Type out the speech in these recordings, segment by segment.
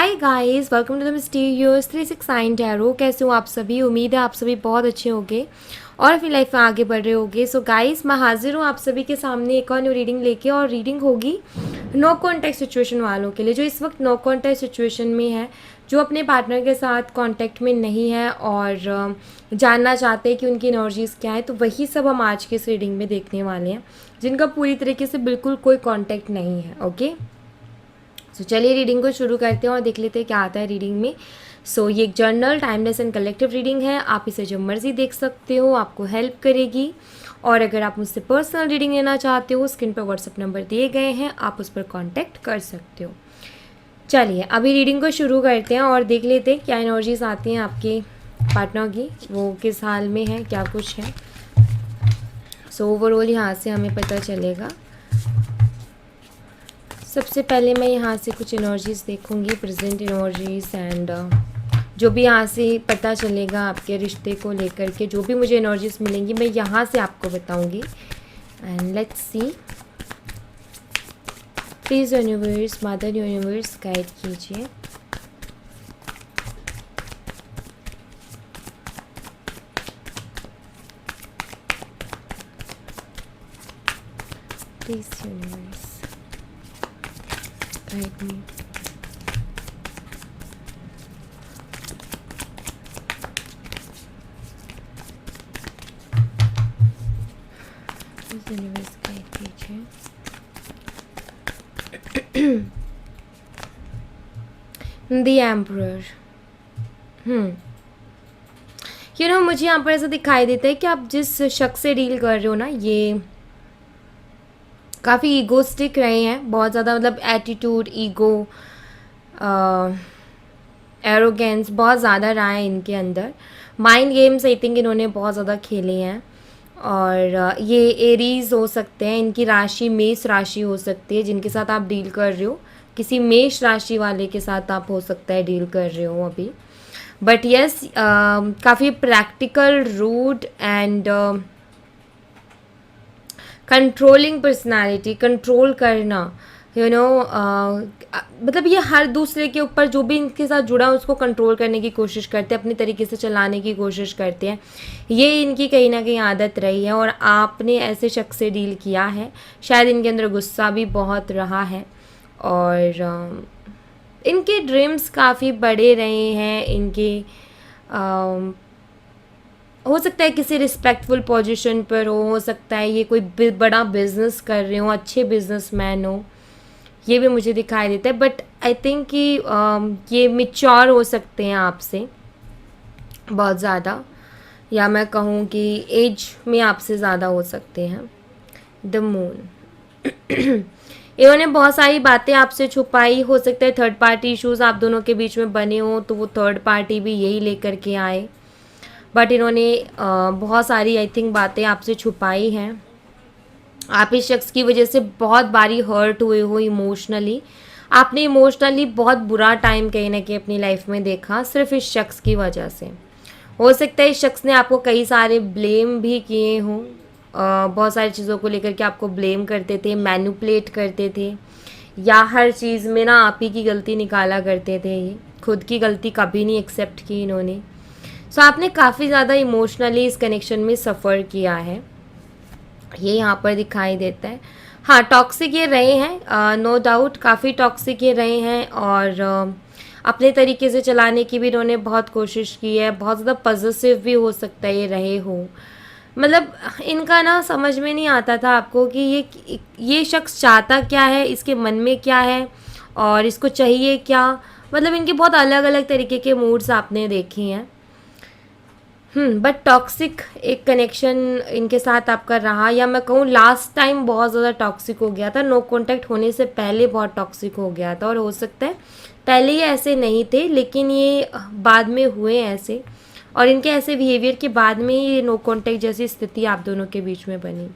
Hi guys, welcome to the mysterious 369 tarot. कैसे हो आप सभी? उम्मीद है आप सभी बहुत अच्छे होंगे और अपनी लाइफ में आगे बढ़ रहे होंगे। सो गाइस, मैं हाजिर हूँ आप सभी के सामने एक और न्यू रीडिंग लेके, और रीडिंग होगी नो कॉन्टैक्ट सिचुएशन वालों के लिए, जो इस वक्त नो कॉन्टैक्ट सिचुएशन में है, जो अपने पार्टनर के साथ कॉन्टैक्ट में नहीं है और जानना चाहते हैं कि उनकी एनर्जीज़ क्या है। तो वही सब हम आज के इस रीडिंग में देखने वाले हैं, जिनका पूरी तरीके से बिल्कुल कोई कॉन्टैक्ट नहीं है। ओके, सो चलिए रीडिंग को शुरू करते हैं और देख लेते हैं क्या आता है रीडिंग में। सो ये एक journal, timeless and collective reading है। आप इसे जब मर्जी देख सकते हो, आपको हेल्प करेगी। और अगर आप मुझसे पर्सनल रीडिंग लेना चाहते हो, स्क्रीन पर व्हाट्सएप नंबर दिए गए हैं, आप उस पर कॉन्टैक्ट कर सकते हो। चलिए अभी रीडिंग को शुरू करते हैं और देख लेते हैं क्या एनर्जीज आती हैं आपके पार्टनर की, वो किस हाल में है, क्या कुछ है। सो ओवरऑल यहाँ से हमें पता चलेगा। सबसे पहले मैं यहाँ से कुछ एनर्जीज़ देखूँगी, प्रेजेंट एनर्जीज़, एंड जो भी यहाँ से पता चलेगा आपके रिश्ते को लेकर के, जो भी मुझे एनर्जीज़ मिलेंगी मैं यहाँ से आपको बताऊँगी। And let's see, please universe, mother universe guide कीजिए। Please universe guide me. Universe guide कीजिए। The emperor. मुझे यहाँ पर ऐसा दिखाई देता है कि आप जिस शख्स से डील कर रहे हो ना, ये काफ़ी ईगोस्टिक रहे हैं, बहुत ज़्यादा, मतलब एटीट्यूड, ईगो, एरोगेंस बहुत ज़्यादा रहा है इनके अंदर। माइंड गेम्स आई थिंक इन्होंने बहुत ज़्यादा खेले हैं। और ये एरीज हो सकते हैं, इनकी राशि मेष राशि हो सकती है जिनके साथ आप डील कर रहे हो। किसी मेष राशि वाले के साथ आप हो सकता है डील कर रहे हो अभी। बट यस, काफ़ी practical, rude and controlling personality, control करना, मतलब ये हर दूसरे के ऊपर, जो भी इनके साथ जुड़ा है उसको कंट्रोल करने की कोशिश करते हैं, अपनी तरीके से चलाने की कोशिश करते हैं। ये इनकी कहीं ना कहीं आदत रही है और आपने ऐसे शख्स से डील किया है। शायद इनके अंदर गुस्सा भी बहुत रहा है और इनके ड्रीम्स काफ़ी बड़े रहे हैं। इनके हो सकता है किसी रिस्पेक्टफुल पोजीशन पर हो सकता है ये कोई बड़ा बिजनेस कर रहे हो, अच्छे बिजनेसमैन हो, ये भी मुझे दिखाई देता है। बट आई थिंक कि ये मिच्योर हो सकते हैं आपसे बहुत ज़्यादा, या मैं कहूँ कि एज में आपसे ज़्यादा हो सकते हैं। The moon. इन्होंने बहुत सारी बातें आपसे छुपाई, हो सकता है थर्ड पार्टी इश्यूज़ आप दोनों के बीच में बने हो, तो वो थर्ड पार्टी भी यही लेकर के आए। बट इन्होंने बहुत सारी आई थिंक बातें आपसे छुपाई हैं। आप इस शख्स की वजह से बहुत बारी हर्ट हुए हो इमोशनली। आपने इमोशनली बहुत बुरा टाइम कहीं ना कहीं अपनी लाइफ में देखा, सिर्फ इस शख्स की वजह से। हो सकता है इस शख्स ने आपको कई सारे ब्लेम भी किए हों, बहुत सारी चीज़ों को लेकर के आपको ब्लेम करते थे, मैनिपुलेट करते थे, या हर चीज़ में ना आप ही की गलती निकाला करते थे। ये खुद की गलती कभी नहीं एक्सेप्ट की इन्होंने। सो आपने काफ़ी ज़्यादा इमोशनली इस कनेक्शन में सफ़र किया है, ये यहाँ पर दिखाई देता है। हाँ, टॉक्सिक ये रहे हैं, नो डाउट काफ़ी टॉक्सिक ये रहे हैं, और अपने तरीके से चलाने की भी इन्होंने बहुत कोशिश की है। बहुत ज़्यादा पॉजिटिव भी हो सकता है ये रहे हो। मतलब इनका ना समझ में नहीं आता था आपको कि ये शख्स चाहता क्या है, इसके मन में क्या है और इसको चाहिए क्या। मतलब इनके बहुत अलग अलग तरीके के मूड्स आपने देखे हैं। बट टॉक्सिक एक कनेक्शन इनके साथ आपका रहा, या मैं कहूँ लास्ट टाइम बहुत ज़्यादा टॉक्सिक हो गया था। नो कॉन्टैक्ट होने से पहले बहुत टॉक्सिक हो गया था, और हो सकता है पहले ये ऐसे नहीं थे, लेकिन ये बाद में हुए ऐसे, और इनके ऐसे बिहेवियर के बाद में ही ये नो कॉन्टैक्ट जैसी स्थिति आप दोनों के बीच में बनी।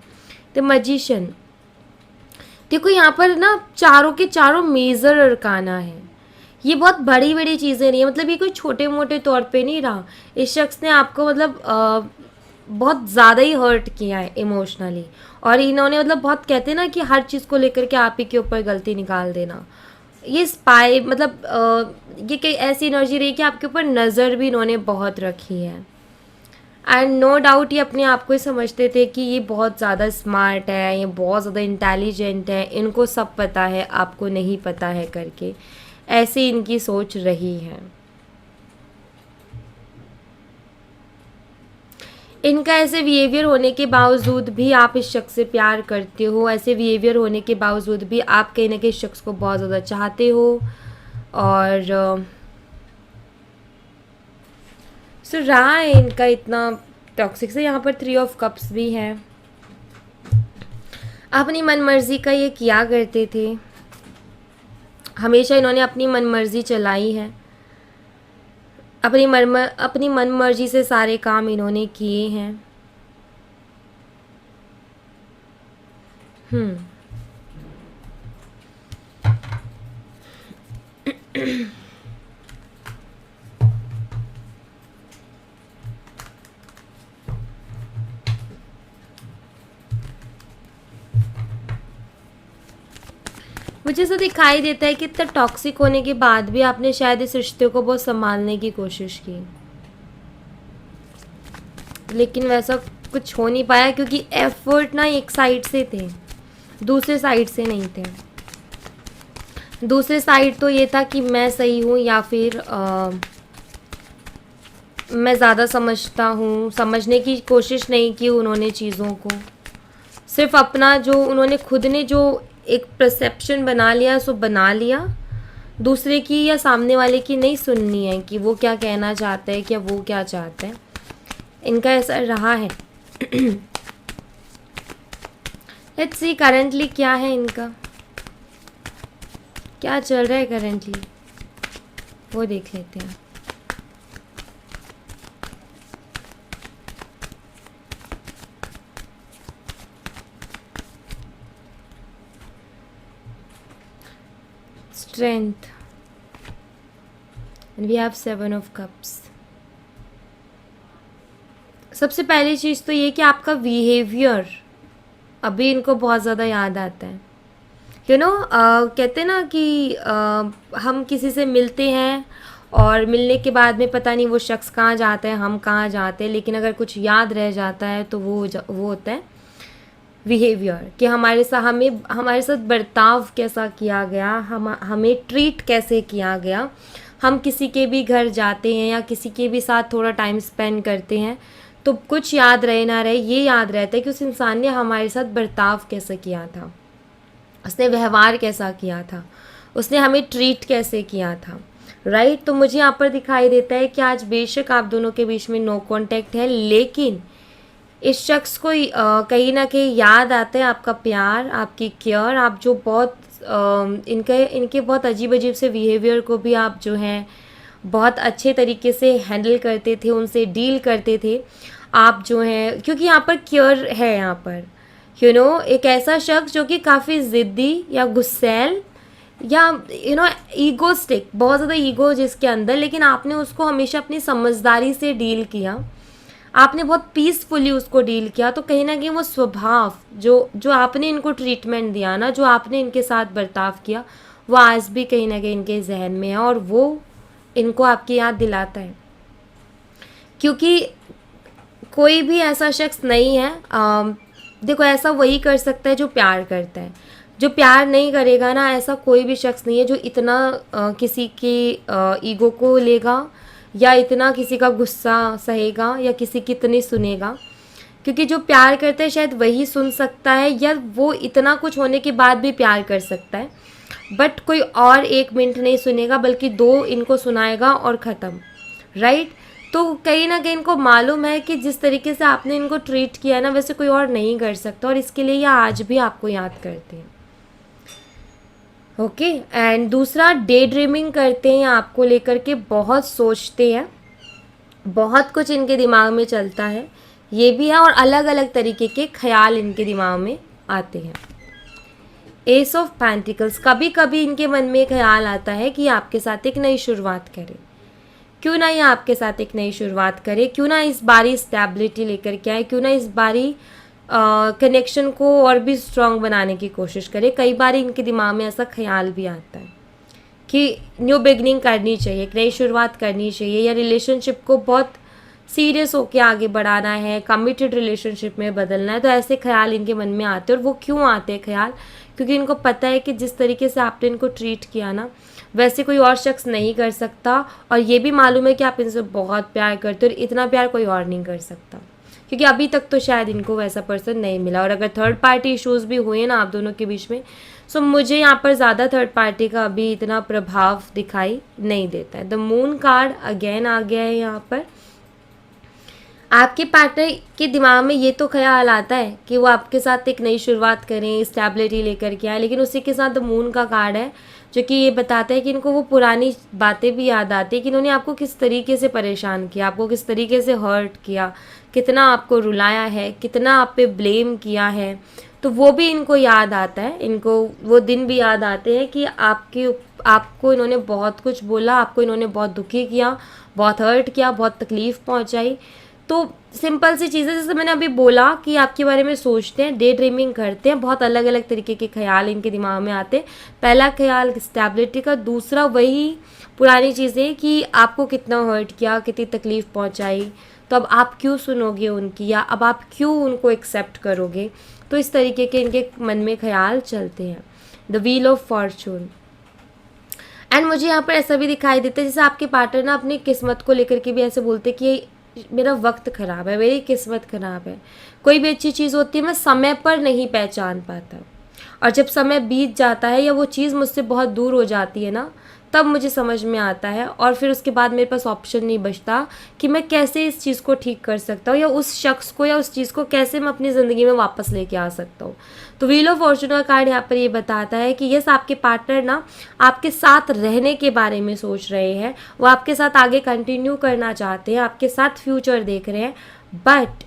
The magician. देखो यहाँ पर ना चारों के चारों मेजर अरकाना है। ये बहुत बड़ी बड़ी चीज़ें नहीं है, मतलब ये कोई छोटे मोटे तौर पे नहीं रहा। इस शख्स ने आपको मतलब बहुत ज़्यादा ही हर्ट किया है इमोशनली, और इन्होंने मतलब बहुत कहते हैं ना कि हर चीज़ को लेकर के आप ही के ऊपर गलती निकाल देना। ये स्पाई मतलब ये कई ऐसी एनर्जी रही कि आपके ऊपर नज़र भी इन्होंने बहुत रखी है। एंड नो डाउट ये अपने आप को ही समझते थे कि ये बहुत ज़्यादा स्मार्ट है, ये बहुत ज़्यादा इंटेलिजेंट है, इनको सब पता है, आपको नहीं पता है करके, ऐसी इनकी सोच रही है। इनका ऐसे बिहेवियर होने के बावजूद भी आप इस शख्स से प्यार करते हो, ऐसे बिहेवियर होने के बावजूद भी आप कहीं ना कहीं इस शख्स को बहुत ज़्यादा चाहते हो। और सो रहा है इनका इतना टॉक्सिक से। यहाँ पर 3 ऑफ कप्स भी है। अपनी मनमर्जी का ये किया करते थे, हमेशा इन्होंने अपनी मनमर्जी चलाई है, अपनी मनमर्जी से सारे काम इन्होंने किए हैं। मुझे ऐसा दिखाई देता है कि इतना टॉक्सिक होने के बाद भी आपने शायद इस रिश्ते को बहुत संभालने की कोशिश की, लेकिन वैसा कुछ हो नहीं पाया क्योंकि एफर्ट ना एक साइड से थे, दूसरे साइड से नहीं थे। दूसरे साइड तो ये था कि मैं सही हूँ या फिर मैं ज़्यादा समझता हूँ, समझने की कोशिश नहीं की उन्होंने चीज़ों को। सिर्फ अपना जो उन्होंने खुद ने जो एक परसेप्शन बना लिया सो बना लिया, दूसरे की या सामने वाले की नहीं सुननी है कि वो क्या कहना चाहता है, क्या वो क्या चाहता है। इनका ऐसा रहा है। लेट्स सी करंटली क्या है इनका, क्या चल रहा है करंटली, वो देख लेते हैं। Strength and we have 7 of cups. सबसे पहली चीज़ तो ये कि आपका बिहेवियर अभी इनको बहुत ज़्यादा याद आता है। कहते हैं ना कि हम किसी से मिलते हैं और मिलने के बाद में पता नहीं वो शख्स कहाँ जाता है, हम कहाँ जाते हैं, लेकिन अगर कुछ याद रह जाता है तो वो होता है बिहेवियर, कि हमारे साथ बर्ताव कैसा किया गया, हमें ट्रीट कैसे किया गया। हम किसी के भी घर जाते हैं या किसी के भी साथ थोड़ा टाइम स्पेंड करते हैं तो कुछ याद रहे ना रहे, ये याद रहता है कि उस इंसान ने हमारे साथ बर्ताव कैसे किया था, उसने व्यवहार कैसा किया था, उसने हमें ट्रीट कैसे किया था, राइट। तो मुझे यहाँ पर दिखाई देता है कि आज बेशक आप दोनों के बीच में नो कांटेक्ट है, लेकिन इस शख्स को कहीं ना कहीं याद आता है आपका प्यार, आपकी केयर, आप जो बहुत इनके बहुत अजीब अजीब से बिहेवियर को भी आप जो हैं बहुत अच्छे तरीके से हैंडल करते थे, उनसे डील करते थे आप जो हैं, क्योंकि यहाँ पर केयर है। यहाँ पर एक ऐसा शख्स जो कि काफ़ी ज़िद्दी या गुस्सैल या ईगोस्टिक, बहुत ज़्यादा ईगो जिसके अंदर, लेकिन आपने उसको हमेशा अपनी समझदारी से डील किया, आपने बहुत पीसफुली उसको डील किया। तो कहीं ना कहीं वो स्वभाव जो आपने इनको ट्रीटमेंट दिया ना, जो आपने इनके साथ बर्ताव किया, वो आज भी कहीं ना कहीं इनके जहन में है और वो इनको आपकी याद दिलाता है। क्योंकि कोई भी ऐसा शख्स नहीं है, देखो ऐसा वही कर सकता है जो प्यार करता है। जो प्यार नहीं करेगा ना, ऐसा कोई भी शख्स नहीं है जो इतना किसी की ईगो को लेगा या इतना किसी का गुस्सा सहेगा या किसी की इतनी सुनेगा। क्योंकि जो प्यार करता है शायद वही सुन सकता है, या वो इतना कुछ होने के बाद भी प्यार कर सकता है, बट कोई और 1 मिनट नहीं सुनेगा बल्कि 2 इनको सुनाएगा और ख़त्म, राइट। तो कहीं ना कहीं इनको मालूम है कि जिस तरीके से आपने इनको ट्रीट किया ना, वैसे कोई और नहीं कर सकता, और इसके लिए ये आज भी आपको याद करते हैं। ओके एंड दूसरा, डे ड्रीमिंग करते हैं आपको लेकर के, बहुत सोचते हैं, बहुत कुछ इनके दिमाग में चलता है, ये भी है, और अलग अलग तरीके के ख्याल इनके दिमाग में आते हैं। एस ऑफ पेंटिकल्स, कभी कभी इनके मन में ख्याल आता है कि आपके साथ एक नई शुरुआत करें, क्यों ना ये आपके साथ एक नई शुरुआत करे, क्यों ना इस बारी स्टेबिलिटी लेकर के आए, क्यों ना इस बारी कनेक्शन को और भी स्ट्रॉन्ग बनाने की कोशिश करे। कई बार इनके दिमाग में ऐसा ख्याल भी आता है, कि न्यू बिगनिंग करनी चाहिए, एक नई शुरुआत करनी चाहिए, या रिलेशनशिप को बहुत सीरियस होकर आगे बढ़ाना है, कमिटेड रिलेशनशिप में बदलना है। तो ऐसे ख्याल इनके मन में आते हैं। और वो क्यों आते हैं ख्याल? क्योंकि इनको पता है कि जिस तरीके से आपने इनको ट्रीट किया ना, वैसे कोई और शख्स नहीं कर सकता। और ये भी मालूम है कि आप इनसे बहुत प्यार करते हो, और इतना प्यार कोई और नहीं कर सकता, क्योंकि अभी तक तो शायद इनको वैसा पर्सन नहीं मिला। और अगर थर्ड पार्टी इश्यूज़ भी हुए ना आप दोनों के बीच में, सो मुझे यहाँ पर ज़्यादा थर्ड पार्टी का अभी इतना प्रभाव दिखाई नहीं देता है। द मून कार्ड अगेन आ गया है यहाँ पर। आपके पार्टनर के दिमाग में ये तो ख्याल आता है कि वो आपके साथ एक नई शुरुआत करें, स्टेबिलिटी लेकर के आए, लेकिन उसी के साथ द मून का कार्ड है जो कि ये बताता है कि इनको वो पुरानी बातें भी याद आती है कि इन्होंने आपको किस तरीके से परेशान किया, आपको किस तरीके से हर्ट किया, कितना आपको रुलाया है, कितना आप पे ब्लेम किया है। तो वो भी इनको याद आता है, इनको वो दिन भी याद आते हैं कि आपको इन्होंने बहुत कुछ बोला, आपको इन्होंने बहुत दुखी किया, बहुत हर्ट किया, बहुत तकलीफ़ पहुंचाई। तो सिंपल सी चीज़ें, जैसे मैंने अभी बोला कि आपके बारे में सोचते हैं, डे ड्रीमिंग करते हैं, बहुत अलग अलग तरीके के ख्याल इनके दिमाग में आते हैं। पहला ख्याल स्टेबिलिटी का, दूसरा वही पुरानी चीज़ें कि आपको कितना हर्ट किया, कितनी तकलीफ़ पहुंचाई, तो अब आप क्यों सुनोगे उनकी, या अब आप क्यों उनको एक्सेप्ट करोगे। तो इस तरीके के इनके मन में ख्याल चलते हैं। The wheel of Fortune. And मुझे यहाँ पर ऐसा भी दिखाई देता है जैसे आपके पार्टनर ना अपनी किस्मत को लेकर के भी ऐसे बोलते कि मेरा वक्त ख़राब है, मेरी किस्मत ख़राब है। कोई भी अच्छी चीज़ होती है मैं समय पर नहीं पहचान पाता, और जब समय बीत जाता है या वो चीज़ मुझसे बहुत दूर हो जाती है ना, तब मुझे समझ में आता है। और फिर उसके बाद मेरे पास ऑप्शन नहीं बचता कि मैं कैसे इस चीज़ को ठीक कर सकता हूँ, या उस शख्स को या उस चीज़ को कैसे मैं अपनी ज़िंदगी में वापस लेके आ सकता हूँ। तो व्हील ऑफ फॉर्चून का कार्ड यहाँ पर ये बताता है कि यस, आपके पार्टनर ना आपके साथ रहने के बारे में सोच रहे हैं, वो आपके साथ आगे कंटिन्यू करना चाहते हैं, आपके साथ फ्यूचर देख रहे हैं। बट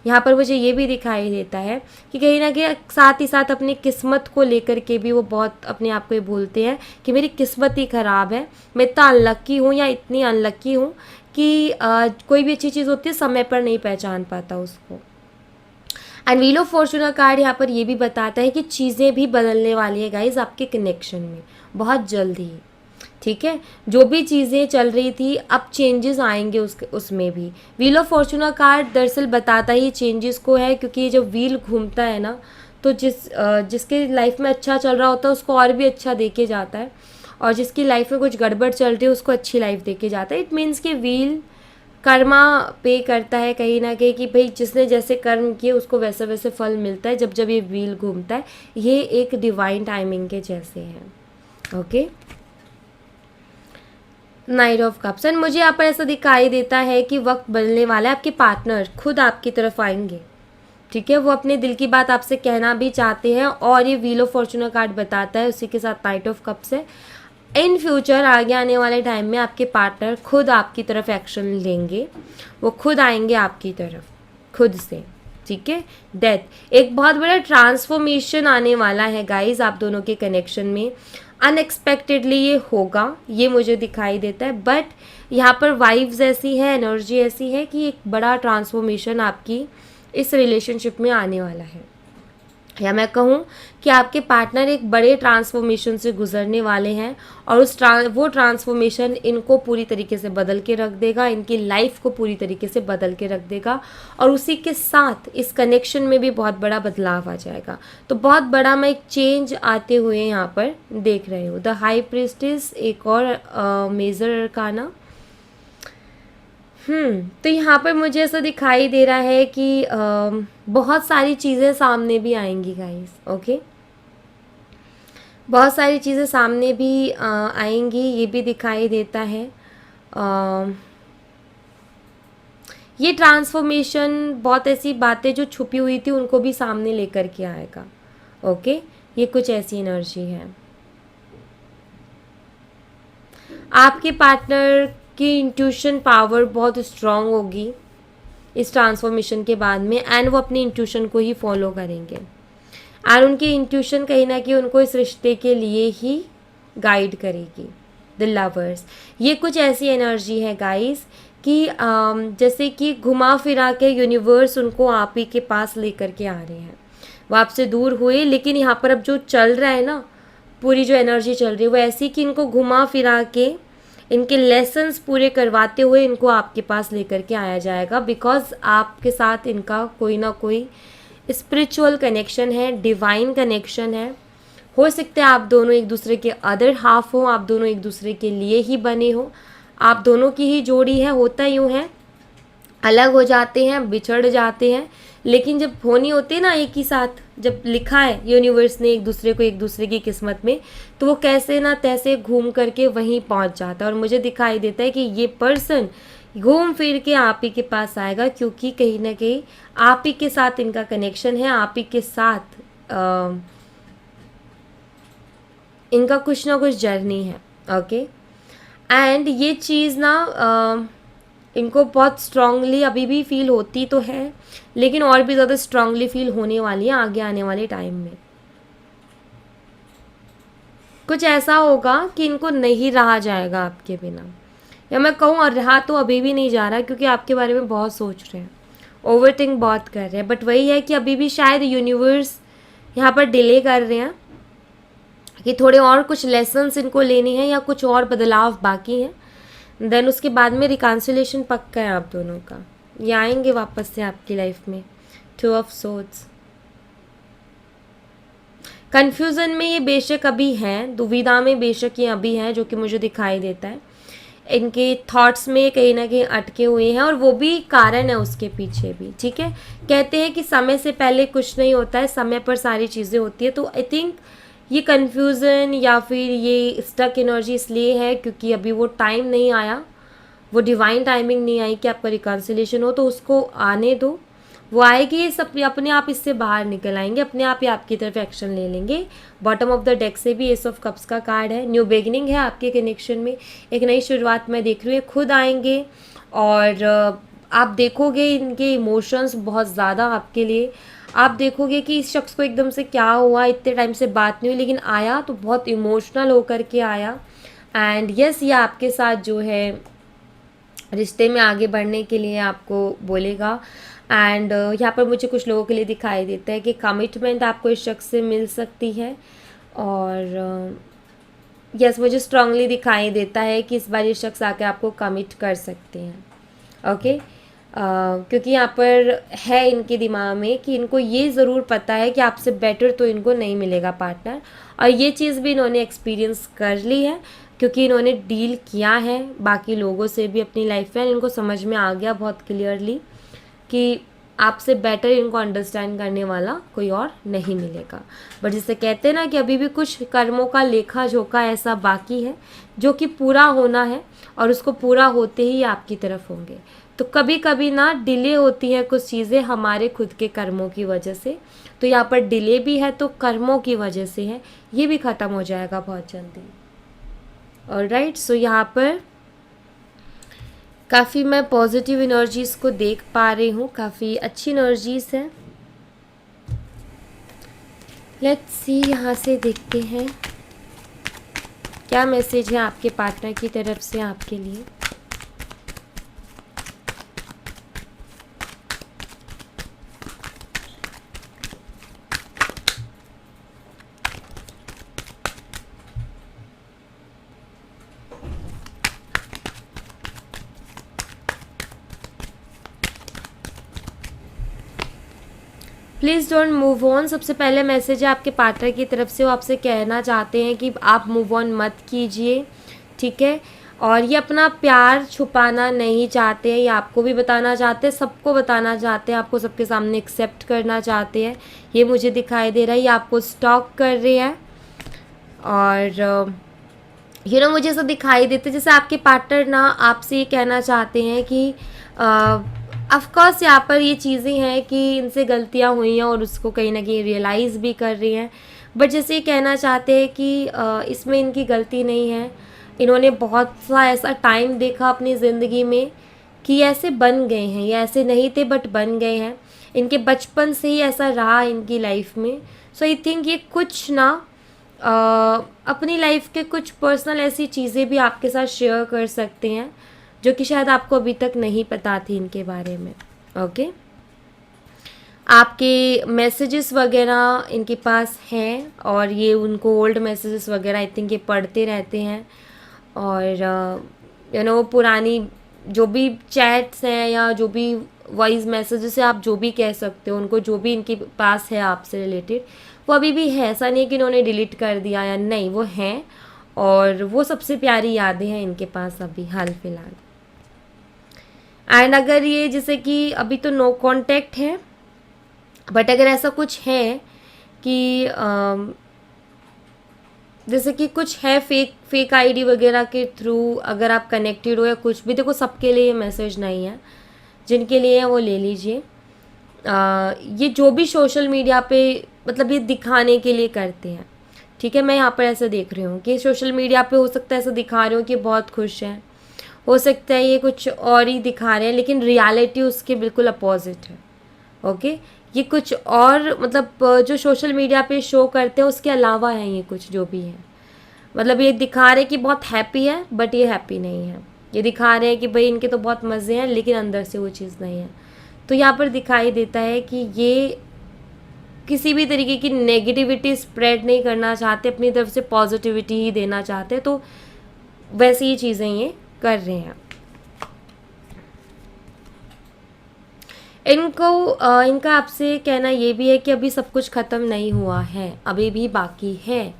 यहाँ पर मुझे ये भी दिखाई देता है कि कहीं ना कहीं साथ ही साथ अपनी किस्मत को लेकर के भी वो बहुत अपने आप को ये भूलते हैं कि मेरी किस्मत ही ख़राब है, मैं इतना अनलक्की हूँ या इतनी अनलक्की हूँ कि कोई भी अच्छी चीज़ होती है समय पर नहीं पहचान पाता उसको। And wheel of Fortune card यहाँ पर ये भी बताता है कि चीज़ें भी बदलने वाली है गाइज आपके कनेक्शन में बहुत जल्द ही। ठीक है, जो भी चीज़ें चल रही थी अब चेंजेस आएंगे उसमें भी। व्हील ऑफ फॉर्चून कार्ड दरअसल बताता ही चेंजेस को है, क्योंकि जब व्हील घूमता है ना, तो जिसके लाइफ में अच्छा चल रहा होता है उसको और भी अच्छा देके जाता है, और जिसकी लाइफ में कुछ गड़बड़ चल रही है उसको अच्छी लाइफ देके जाता है। इट मीन्स कि व्हील कर्मा पे करता है कहीं ना कहीं कि भाई जिसने जैसे कर्म किए उसको वैसे वैसे फल मिलता है जब जब ये व्हील घूमता है। ये एक डिवाइन टाइमिंग के जैसे हैं। Okay, night of cups. And मुझे यहाँ पर ऐसा दिखाई देता है कि वक्त बदलने वाला है, आपके पार्टनर खुद आपकी तरफ आएंगे। ठीक है, वो अपने दिल की बात आपसे कहना भी चाहते हैं, और ये व्हील ऑफ फॉर्चून कार्ड बताता है उसी के साथ नाइट ऑफ कप्स है। इन फ्यूचर आगे आने वाले टाइम में आपके पार्टनर खुद आपकी तरफ एक्शन लेंगे, वो खुद आएंगे आपकी तरफ खुद से। ठीक है, डेथ, एक बहुत बड़ा ट्रांसफॉर्मेशन आने वाला है गाइज आप दोनों के कनेक्शन में। अनएक्सपेक्टेडली ये होगा, ये मुझे दिखाई देता है। बट यहाँ पर वाइब्स ऐसी है, एनर्जी ऐसी है कि एक बड़ा ट्रांसफॉर्मेशन आपकी इस रिलेशनशिप में आने वाला है, या मैं कहूँ कि आपके पार्टनर एक बड़े ट्रांसफॉर्मेशन से गुजरने वाले हैं, और वो ट्रांसफॉर्मेशन इनको पूरी तरीके से बदल के रख देगा, इनकी लाइफ को पूरी तरीके से बदल के रख देगा। और उसी के साथ इस कनेक्शन में भी बहुत बड़ा बदलाव आ जाएगा। तो बहुत बड़ा मैं एक चेंज आते हुए यहाँ पर देख रही हूँ। द हाई प्रीस्टेस एक और मेजर अरकाना। तो यहाँ पर मुझे ऐसा दिखाई दे रहा है कि बहुत सारी चीज़ें सामने भी आएंगी गाइस। ओके, बहुत सारी चीज़ें सामने भी आएंगी, ये भी दिखाई देता है। ये ट्रांसफॉर्मेशन बहुत ऐसी बातें जो छुपी हुई थी उनको भी सामने लेकर के आएगा। ओके, ये कुछ ऐसी एनर्जी है। आपके पार्टनर की इंट्यूशन पावर बहुत स्ट्रांग होगी इस ट्रांसफॉर्मेशन के बाद में, एंड वो अपनी इंट्यूशन को ही फॉलो करेंगे, और उनकी इंट्यूशन कहीं ना कहीं उनको इस रिश्ते के लिए ही गाइड करेगी। द लवर्स, ये कुछ ऐसी एनर्जी है गाइस कि जैसे कि घुमा फिरा के यूनिवर्स उनको आप ही के पास लेकर के आ रहे हैं। वो आपसे दूर हुए, लेकिन यहाँ पर अब जो चल रहा है ना, पूरी जो एनर्जी चल रही है वो ऐसी कि इनको घुमा फिरा के इनके लेसन्स पूरे करवाते हुए इनको आपके पास लेकर के आया जाएगा, बिकॉज आपके साथ इनका कोई ना कोई स्पिरिचुअल कनेक्शन है, डिवाइन कनेक्शन है। हो सकता है आप दोनों एक दूसरे के अदर हाफ हो, आप दोनों एक दूसरे के लिए ही बने हो, आप दोनों की ही जोड़ी है। होता यूँ है, अलग हो जाते हैं, बिछड़ जाते हैं, लेकिन जब होनी होती है ना एक ही साथ, जब लिखा है यूनिवर्स ने एक दूसरे को एक दूसरे की किस्मत में, तो वो कैसे ना तैसे घूम करके वहीं पहुंच जाता है। और मुझे दिखाई देता है कि ये पर्सन घूम फिर के आप ही के पास आएगा, क्योंकि कहीं ना कहीं आप ही के साथ इनका कनेक्शन है, आप ही के साथ इनका कुछ ना कुछ जर्नी है। ओके, एंड ये चीज़ ना इनको बहुत स्ट्रांगली अभी भी फील होती तो है, लेकिन और भी ज़्यादा स्ट्रांगली फील होने वाली है आगे आने वाले टाइम में। कुछ ऐसा होगा कि इनको नहीं रहा जाएगा आपके बिना, या मैं कहूँ और रहा तो अभी भी नहीं जा रहा, क्योंकि आपके बारे में बहुत सोच रहे हैं, ओवरथिंक बहुत कर रहे हैं। बट वही है कि अभी भी शायद यूनिवर्स यहाँ पर डिले कर रहे हैं कि थोड़े और कुछ लेसन्स इनको लेने हैं या कुछ और बदलाव बाकी हैं। देन उसके बाद में रिकॉन्सिलेशन पक्का है आप दोनों का, ये आएंगे वापस से आपकी लाइफ में। 2 ऑफ सोर्ड्स, कन्फ्यूज़न में ये बेशक अभी हैं, दुविधा में बेशक ये अभी हैं, जो कि मुझे दिखाई देता है। इनके थॉट्स में कहीं ना कहीं अटके हुए हैं, और वो भी कारण है उसके पीछे भी। ठीक है, कहते हैं कि समय से पहले कुछ नहीं होता है, समय पर सारी चीज़ें होती है। तो आई थिंक ये कन्फ्यूज़न या फिर ये स्टक एनर्जी इसलिए है क्योंकि अभी वो टाइम नहीं आया, वो डिवाइन टाइमिंग नहीं आई कि आपका रिकॉन्सिलेशन हो। तो उसको आने दो, वो आएगी, ये सब अपने आप इससे बाहर निकल आएंगे, अपने आप ही आपकी तरफ एक्शन ले लेंगे। बॉटम ऑफ द डेक से भी एस ऑफ कप्स का कार्ड है, न्यू बिगिनिंग है आपके कनेक्शन में, एक नई शुरुआत मैं देख रही हूँ। खुद आएंगे और आप देखोगे इनके इमोशंस बहुत ज़्यादा आपके लिए, आप देखोगे कि इस शख्स को एकदम से क्या हुआ, इतने टाइम से बात नहीं हुई, लेकिन आया तो बहुत इमोशनल होकर के आया। एंड यस, ये आपके साथ जो है रिश्ते में आगे बढ़ने के लिए आपको बोलेगा। एंड यहाँ पर मुझे कुछ लोगों के लिए दिखाई देता है कि कमिटमेंट आपको इस शख्स से मिल सकती है। और यस, मुझे स्ट्रांगली दिखाई देता है कि इस बार ये शख्स आकर आपको कमिट कर सकते हैं। ओके, क्योंकि यहाँ पर है इनके दिमाग में कि इनको ये ज़रूर पता है कि आपसे बेटर तो इनको नहीं मिलेगा पार्टनर, और ये चीज़ भी इन्होंने एक्सपीरियंस कर ली है, क्योंकि इन्होंने डील किया है बाकी लोगों से भी अपनी लाइफ में। इनको समझ में आ गया बहुत क्लियरली कि आपसे बेटर इनको अंडरस्टैंड करने वाला कोई और नहीं मिलेगा। बट जिसे कहते हैं ना कि अभी भी कुछ कर्मों का लेखा जोखा ऐसा बाकी है जो कि पूरा होना है, और उसको पूरा होते ही आपकी तरफ होंगे। तो कभी कभी ना डिले होती है कुछ चीज़ें हमारे खुद के कर्मों की वजह से, तो यहाँ पर डिले भी है तो कर्मों की वजह से है, ये भी ख़त्म हो जाएगा बहुत जल्दी। ऑलराइट, सो यहाँ पर काफ़ी मैं पॉजिटिव एनर्जीज़ को देख पा रही हूँ, काफ़ी अच्छी एनर्जीज़ हैं। लेट्स सी, यहाँ से देखते हैं क्या मैसेज है आपके पार्टनर की तरफ से आपके लिए। Please don't move on. सबसे पहले मैसेज है आपके पार्टनर की तरफ से, वो आपसे कहना चाहते हैं कि आप मूव ऑन मत कीजिए, ठीक है। और ये अपना प्यार छुपाना नहीं चाहते हैं, ये आपको भी बताना चाहते हैं, सबको बताना चाहते हैं, आपको सबके सामने एक्सेप्ट करना चाहते हैं, ये मुझे दिखाई दे रहा है। ये आपको स्टॉक कर रहे हैं, और मुझे ऐसा दिखाई देता है जैसे आपके पार्टनर ना आपसे ये कहना चाहते हैं कि ऑफकोर्स यहाँ पर ये चीज़ें हैं कि इनसे गलतियाँ हुई हैं और उसको कहीं ना कहीं रियलाइज़ भी कर रही हैं, बट जैसे ये कहना चाहते हैं कि इसमें इनकी गलती नहीं है। इन्होंने बहुत सा ऐसा टाइम देखा अपनी ज़िंदगी में कि ऐसे बन गए हैं, ये ऐसे नहीं थे बट बन गए हैं, इनके बचपन से ही ऐसा रहा इनकी लाइफ में। सो आई थिंक ये कुछ ना अपनी लाइफ के कुछ पर्सनल ऐसी चीज़ें भी आपके साथ शेयर कर सकते हैं जो कि शायद आपको अभी तक नहीं पता थी इनके बारे में। ओके, आपके मैसेजेस वगैरह इनके पास हैं और ये उनको ओल्ड मैसेजेस वगैरह आई थिंक ये पढ़ते रहते हैं। और पुरानी जो भी चैट्स हैं या जो भी वॉइस मैसेजेस है, आप जो भी कह सकते हो उनको, जो भी इनके पास है आपसे रिलेटेड, वो अभी भी है। ऐसा नहीं कि इन्होंने डिलीट कर दिया या नहीं, वो हैं और वो सबसे प्यारी यादें हैं इनके पास अभी हाल फिलहाल। एंड अगर ये जैसे कि अभी तो नो कांटेक्ट है, बट अगर ऐसा कुछ है कि जैसे कि कुछ है फेक आईडी वगैरह के थ्रू अगर आप कनेक्टेड हो या कुछ भी, देखो सबके लिए ये मैसेज नहीं है, जिनके लिए है वो ले लीजिए। ये जो भी सोशल मीडिया पे मतलब ये दिखाने के लिए करते हैं, ठीक है। मैं यहाँ पर ऐसा देख रही हूँ कि सोशल मीडिया पे हो सकता है ऐसा दिखा रहे हो कि बहुत खुश हैं, हो सकता है ये कुछ और ही दिखा रहे हैं, लेकिन रियलिटी उसके बिल्कुल अपोजिट है। ओके, ये कुछ और मतलब जो सोशल मीडिया पे शो करते हैं उसके अलावा है ये कुछ जो भी है। मतलब ये दिखा रहे हैं कि बहुत हैप्पी है, बट ये हैप्पी नहीं है। ये दिखा रहे हैं कि भाई इनके तो बहुत मज़े हैं, लेकिन अंदर से वो चीज़ नहीं है। तो यहाँ पर दिखाई देता है कि ये किसी भी तरीके की नेगेटिविटी स्प्रेड नहीं करना चाहते, अपनी तरफ से पॉजिटिविटी ही देना चाहते, तो वैसी ही चीज़ें ये कर रहे हैं। इनका आपसे कहना ये भी है कि अभी सब कुछ ख़त्म नहीं हुआ है, अभी भी बाकी है।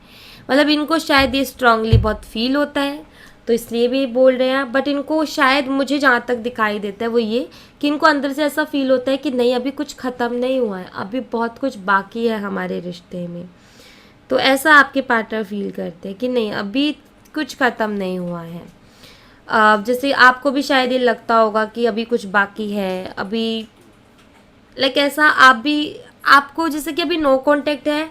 मतलब इनको शायद ये स्ट्रांगली बहुत फील होता है, तो इसलिए भी बोल रहे हैं। बट इनको शायद, मुझे जहाँ तक दिखाई देता है वो ये कि इनको अंदर से ऐसा फील होता है कि नहीं, अभी कुछ ख़त्म नहीं हुआ है, अभी बहुत कुछ बाकी है हमारे रिश्ते में। तो ऐसा आपके पार्टनर फील करते हैं कि नहीं, अभी कुछ ख़त्म नहीं हुआ है। जैसे आपको भी शायद ये लगता होगा कि अभी कुछ बाकी है, अभी लाइक ऐसा आप भी, आपको जैसे कि अभी नो कांटेक्ट है,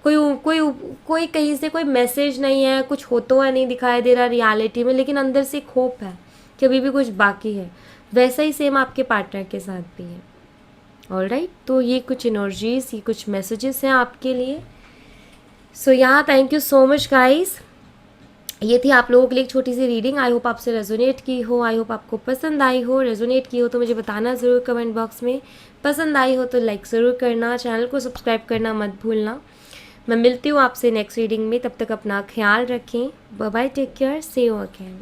कोई कोई कोई कहीं से कोई मैसेज नहीं है, कुछ होता हुआ नहीं दिखाई दे रहा रियलिटी में, लेकिन अंदर से एक होप है कि अभी भी कुछ बाकी है। वैसा ही सेम आपके पार्टनर के साथ भी है। ऑलराइट, तो ये कुछ एनर्जीज, ये कुछ मैसेजेस हैं आपके लिए। सो यहाँ thank you so much guys. ये थी आप लोगों के लिए एक छोटी सी रीडिंग। आई होप आपसे रेजोनेट की हो, आई होप आपको पसंद आई हो। रेजोनेट की हो तो मुझे बताना ज़रूर कमेंट बॉक्स में। पसंद आई हो तो लाइक ज़रूर करना, चैनल को सब्सक्राइब करना मत भूलना। मैं मिलती हूँ आपसे नेक्स्ट रीडिंग में, तब तक अपना ख्याल रखें। Bye bye, take care, see you again.